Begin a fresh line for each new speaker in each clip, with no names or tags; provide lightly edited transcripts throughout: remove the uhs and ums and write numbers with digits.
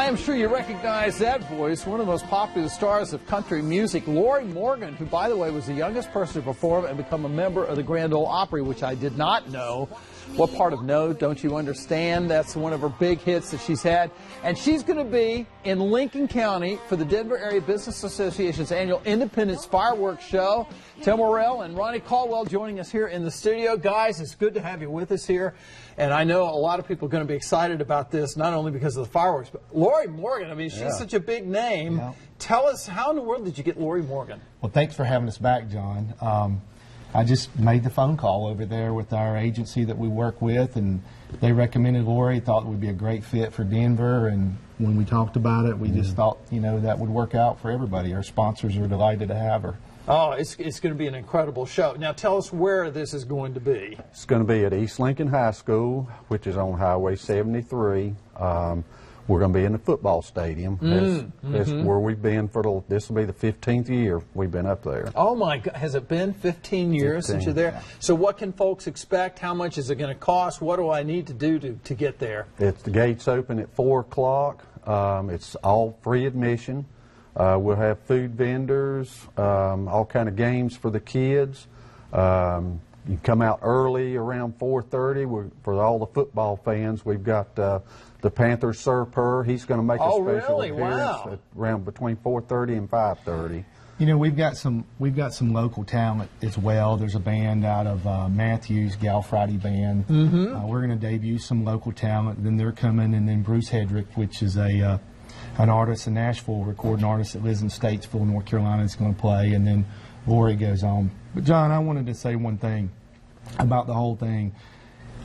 am sure you recognize that voice, one of the most popular stars of country music, Lori Morgan, who, by the way, was the youngest person to perform and become a member of the Grand Ole Opry, which I did not know. What part of No Don't You Understand? That's one of her big hits that she's had. And she's going to be in Lincoln County for the Denver Area Business Association's annual Independence Fireworks Show. Tim Morrell and Ronnie Caldwell joining us here in the studio. Guys, it's good to have you with us here. And I know a lot of people are going to be excited about this, not only because of the fireworks, but Lori Morgan, I mean, she's such a big name. Yeah. Tell us, how in the world did you get Lori Morgan?
Well, thanks for having us back, John. I just made the phone call over there with our agency that we work with, and they recommended Lori, thought it would be a great fit for Denver, and when we talked about it, we just thought, you know, that would work out for everybody. Our sponsors are delighted to have her.
Oh, it's going to be an incredible show. Now tell us where this is going to be.
It's going to be at East Lincoln High School, which is on Highway 73. We're going to be in the football stadium. That's where we've been for this will be the 15th year we've been up there.
Oh my God, has it been 15 years since you're there? So what can folks expect? How much is it going to cost? What do I need to do to get there?
The gates open at 4 o'clock. It's all free admission. We'll have food vendors, all kind of games for the kids. You come out early around 4:30. For all the football fans, we've got the Panthers Sir Purr. He's going to make a special appearance at around between 4:30 and 5:30.
You know, we've got some local talent as well. There's a band out of Matthews, Gal Friday Band. We're going to debut some local talent. Then they're coming, and then Bruce Hedrick, which is an artist, a Nashville recording artist that lives in Statesville, North Carolina, is going to play, and then Lori goes on. But John, I wanted to say one thing about the whole thing.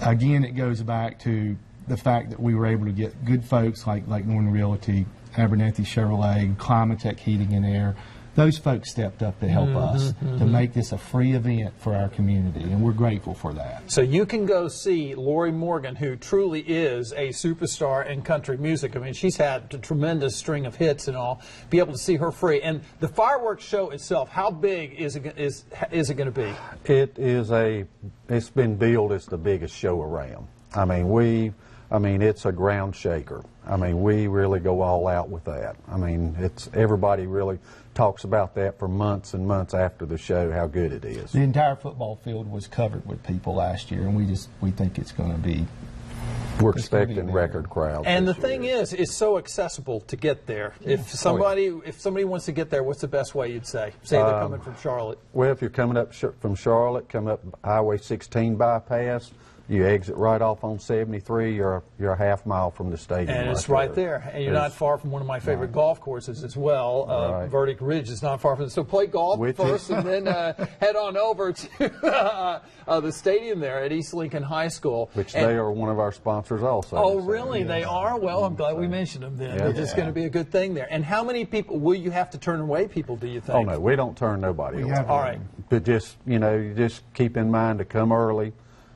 Again, it goes back to the fact that we were able to get good folks like Northern Realty, Abernathy Chevrolet, Climatech Heating and Air. Those folks stepped up to help us to make this a free event for our community, and we're grateful for that.
So you can go see Lori Morgan, who truly is a superstar in country music. I mean, she's had a tremendous string of hits and all. Be able to see her free. And the fireworks show itself, how big is it going to be?
It's been billed as the biggest show around. I mean, it's a ground shaker. I mean, we really go all out with that. I mean, everybody really talks about that for months and months after the show, how good it is.
The entire football field was covered with people last year, and we think it's going to be.
We're expecting record crowds.
And the thing is, it's so accessible to get there. Yeah. If somebody wants to get there, what's the best way you'd say? Say they're coming from Charlotte.
Well, if you're coming up from Charlotte, come up Highway 16 bypass. You exit right off on 73. You're a half mile from the stadium.
And it's right there. And you're not far from one of my favorite golf courses as well. Verdict Ridge is not far from it. So play golf first and then head on over to the stadium there at East Lincoln High School.
Which they are one of our sponsors also.
Oh, really? They are? Well, I'm glad we mentioned them then. It's just going to be a good thing there. And how many people will you have to turn away people, do you think?
Oh, no. We don't turn nobody away.
All right.
But just, you just keep in mind to come early.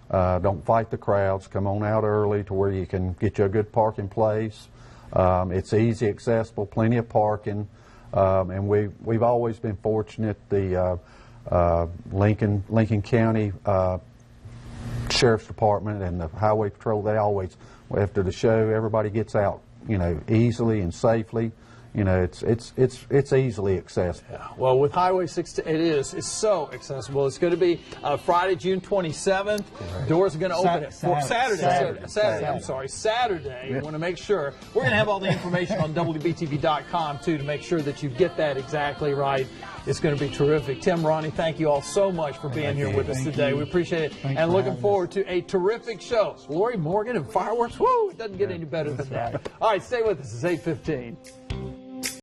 Don't fight the crowds. Come on out early to where you can get you a good parking place. It's easy, accessible, plenty of parking, and we've always been fortunate. The Lincoln County Sheriff's Department and the Highway Patrol, they always, after the show, everybody gets out, easily and safely. It's easily accessible.
Yeah. Well, with Highway 16, it's so accessible. It's going to be Friday, June 27th. Right. Doors are going to open at Saturday. I'm sorry, Saturday. You want to make sure. We're going to have all the information on WBTV.com, too, to make sure that you get that exactly right. It's going to be terrific. Tim, Ronnie, thank you all so much for being here with us today. We appreciate it. And looking forward to a terrific show. Lori Morgan and fireworks. Woo! It doesn't get any better than that. All right, stay with us. It's 8:15.